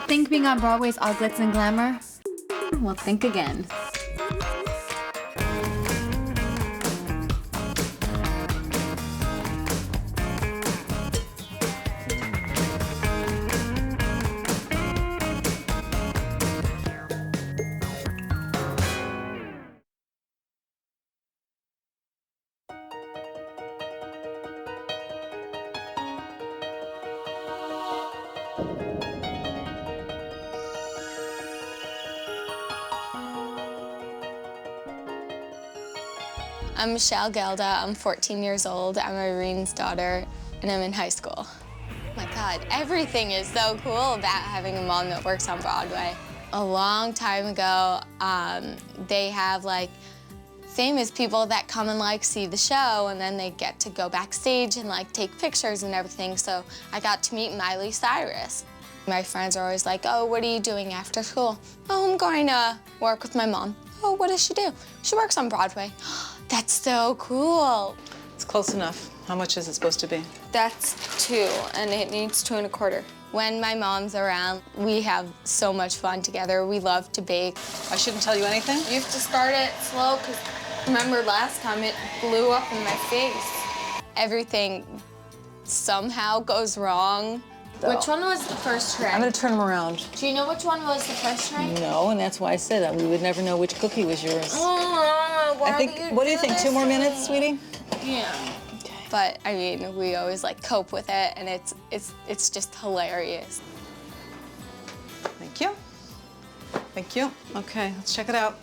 Think being on Broadway is all glitz and glamour? Well, think again. I'm Michelle GELDA. I'm 14 years old. I'm Irene's daughter, and I'm in high school. Oh my God, everything is so cool about having a mom that works on Broadway. A long time ago, they have like famous people that come and like see the show, and then they get to go backstage and like take pictures and everything. So I got to meet Miley Cyrus. My friends are always like, oh, what are you doing after school? Oh, I'm going to work with my mom. Oh, what does she do? She works on Broadway. That's so cool. It's close enough. How much is it supposed to be? That's 2, and it needs 2 1/4. When my mom's around, we have so much fun together. We love to bake. I shouldn't tell you anything? You have to start it slow, because remember last time it blew up in my face. Everything somehow goes wrong. Which one was the first tray? I'm gonna turn them around. Do you know which one was the first tray? No, and that's why I said that. We would never know which cookie was yours. Oh, why What do you think, 2 more minutes, sweetie? Yeah. Okay. But I mean, we always like cope with it, and it's just hilarious. Thank you. Thank you. Okay, let's check it out.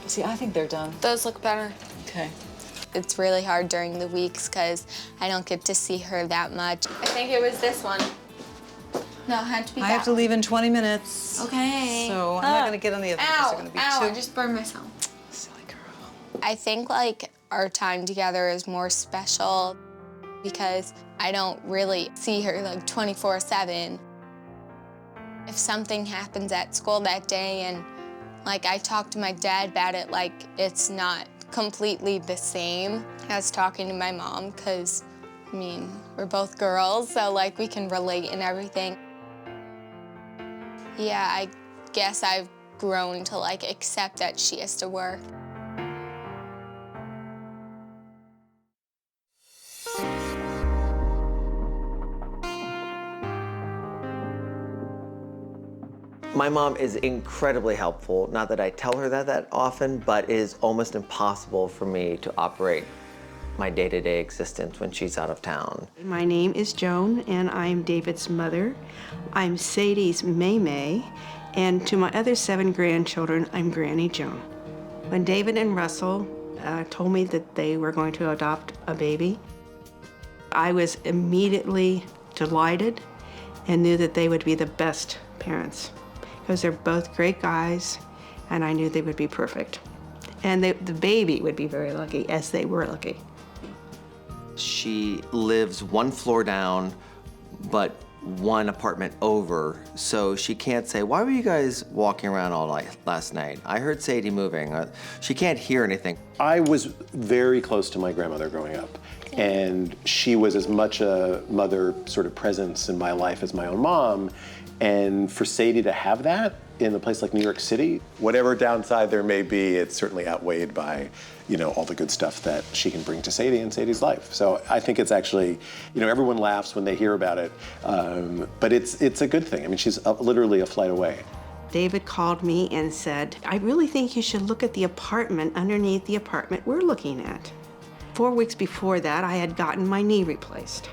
See, I think they're done. Those look better. Okay. It's really hard during the weeks because I don't get to see her that much. I think it was this one. No, it had to be that I have to leave in 20 minutes. Okay. So I'm not gonna get on the other because they're gonna be ow, too. I just burned myself. Silly girl. I think like our time together is more special because I don't really see her like 24/7. If something happens at school that day and like I talk to my dad about it, like it's not completely the same as talking to my mom, because I mean, we're both girls, so like we can relate and everything. Yeah, I guess I've grown to like accept that she has to work. My mom is incredibly helpful. Not that I tell her that often, but it is almost impossible for me to operate my day-to-day existence when she's out of town. My name is Joan, and I'm David's mother. I'm Sadie's May, and to my other 7 grandchildren, I'm Granny Joan. When David and Russell told me that they were going to adopt a baby, I was immediately delighted and knew that they would be the best parents, because they're both great guys, and I knew they would be perfect. And the baby would be very lucky, as they were lucky. She lives 1 floor down, but 1 apartment over, so she can't say, why were you guys walking around all night last night? I heard Sadie moving. She can't hear anything. I was very close to my grandmother growing up, and she was as much a mother sort of presence in my life as my own mom. And for Sadie to have that in a place like New York City, whatever downside there may be, it's certainly outweighed by, you know, all the good stuff that she can bring to Sadie and Sadie's life. So I think it's actually, you know, everyone laughs when they hear about it, but it's a good thing. I mean, she's literally a flight away. David called me and said, I really think you should look at the apartment underneath the apartment we're looking at. 4 weeks before that, I had gotten my knee replaced.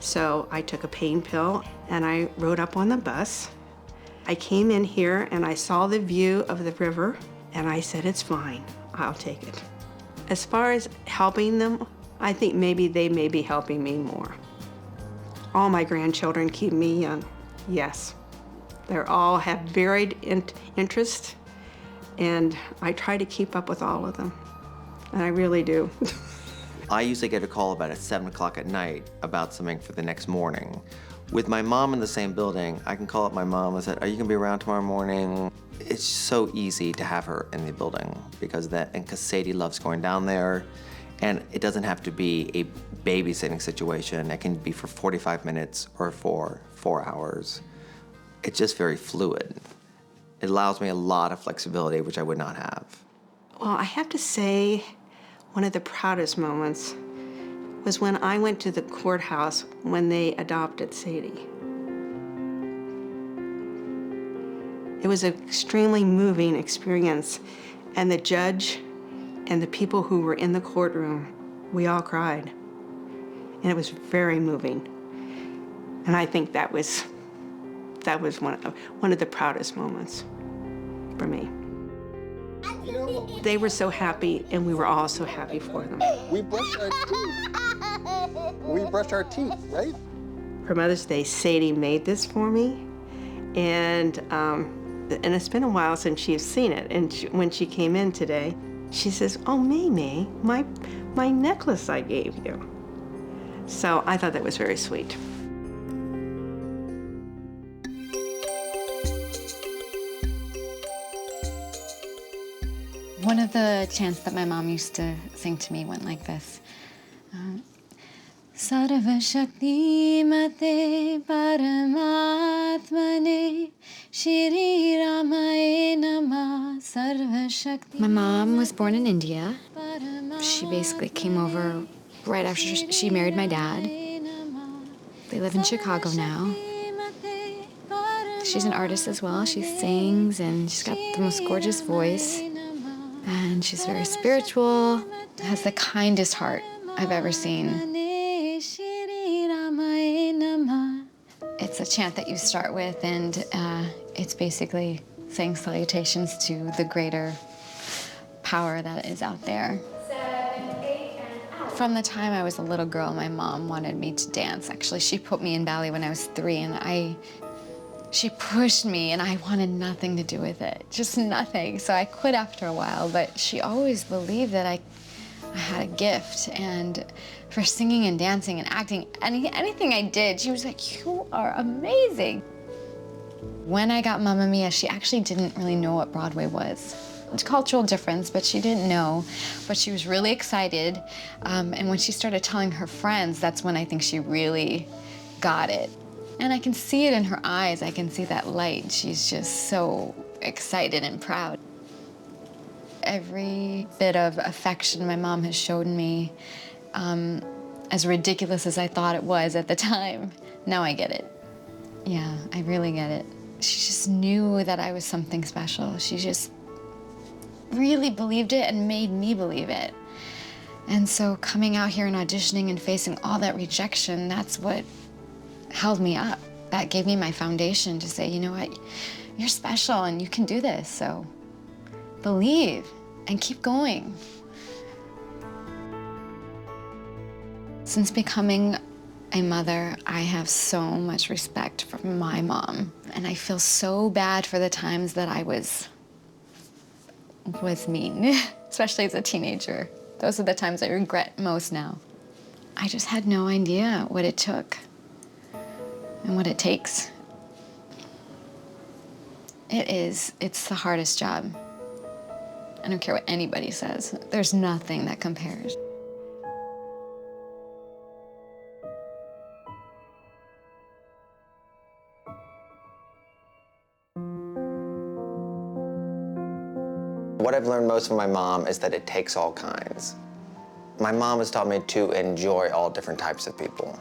So I took a pain pill and I rode up on the bus. I came in here and I saw the view of the river and I said, it's fine, I'll take it. As far as helping them, I think maybe they may be helping me more. All my grandchildren keep me young, yes. They all have varied interests, and I try to keep up with all of them, and I really do. I usually get a call about at 7 o'clock at night about something for the next morning. With my mom in the same building, I can call up my mom and say, are you gonna be around tomorrow morning? It's so easy to have her in the building because Sadie loves going down there. And it doesn't have to be a babysitting situation. It can be for 45 minutes or for 4 hours. It's just very fluid. It allows me a lot of flexibility, which I would not have. Well, I have to say, one of the proudest moments was when I went to the courthouse when they adopted Sadie. It was an extremely moving experience, and the judge and the people who were in the courtroom, we all cried. And it was very moving. And I think that was one of the proudest moments for me. They were so happy, and we were all so happy for them. We brushed our teeth. We brushed our teeth, right? For Mother's Day, Sadie made this for me, and it's been a while since she's seen it. And when she came in today, she says, "Oh, May, my necklace I gave you." So I thought that was very sweet. One of the chants that my mom used to sing to me went like this. Sarva Shakti Mate Paramatmane Shri Ramaye Namah Sarva Shakti. My mom was born in India. She basically came over right after she married my dad. They live in Chicago now. She's an artist as well. She sings and she's got the most gorgeous voice. And she's very spiritual, has the kindest heart I've ever seen. It's a chant that you start with, and it's basically saying salutations to the greater power that is out there. 7, 8, and out. From the time I was a little girl, my mom wanted me to dance. Actually, she put me in ballet when I was 3, and she pushed me, and I wanted nothing to do with it, just nothing. So I quit after a while, but she always believed that I had a gift, and for singing and dancing and acting, anything I did, she was like, "You are amazing." When I got Mamma Mia, she actually didn't really know what Broadway was. It's a cultural difference, but she didn't know, but she was really excited. And when she started telling her friends, that's when I think she really got it. And I can see it in her eyes. I can see that light. She's just so excited and proud. Every bit of affection my mom has shown me, as ridiculous as I thought it was at the time, now I get it. Yeah, I really get it. She just knew that I was something special. She just really believed it and made me believe it. And so coming out here and auditioning and facing all that rejection, that's what held me up. That gave me my foundation to say, you know what, you're special and you can do this, so believe and keep going. Since becoming a mother, I have so much respect for my mom, and I feel so bad for the times that I was mean, especially as a teenager. Those are the times I regret most now. I just had no idea what it took and what it takes. It's the hardest job. I don't care what anybody says. There's nothing that compares. What I've learned most from my mom is that it takes all kinds. My mom has taught me to enjoy all different types of people.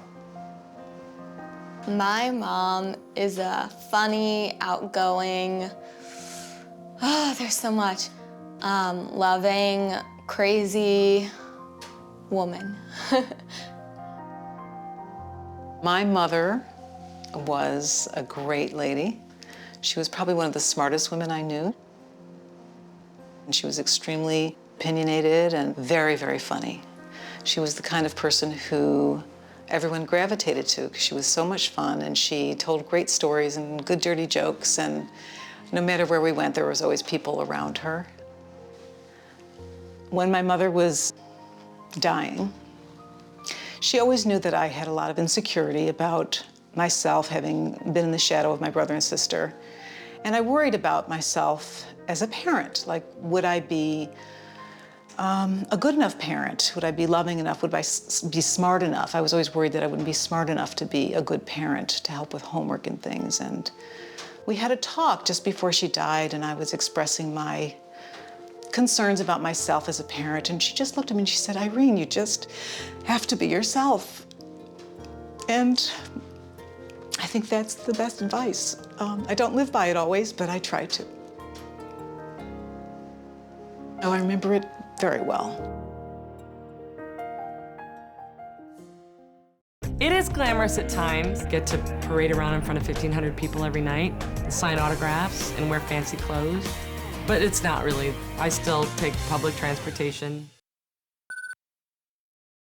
My mom is a funny, outgoing, there's so much, loving, crazy woman. My mother was a great lady. She was probably one of the smartest women I knew. And she was extremely opinionated and very, very funny. She was the kind of person who everyone gravitated to because she was so much fun, and she told great stories and good dirty jokes, and no matter where we went, there was always people around her. When my mother was dying, she always knew that I had a lot of insecurity about myself, having been in the shadow of my brother and sister. And I worried about myself as a parent. Like, would I be a good enough parent? Would I be loving enough? Would I be smart enough? I was always worried that I wouldn't be smart enough to be a good parent, to help with homework and things. And we had a talk just before she died, and I was expressing my concerns about myself as a parent. And she just looked at me and she said, Irene, you just have to be yourself. And I think that's the best advice. I don't live by it always, but I try to. Oh, I remember it very well. It is glamorous at times. Get to parade around in front of 1,500 people every night, sign autographs, and wear fancy clothes. But it's not really. I still take public transportation.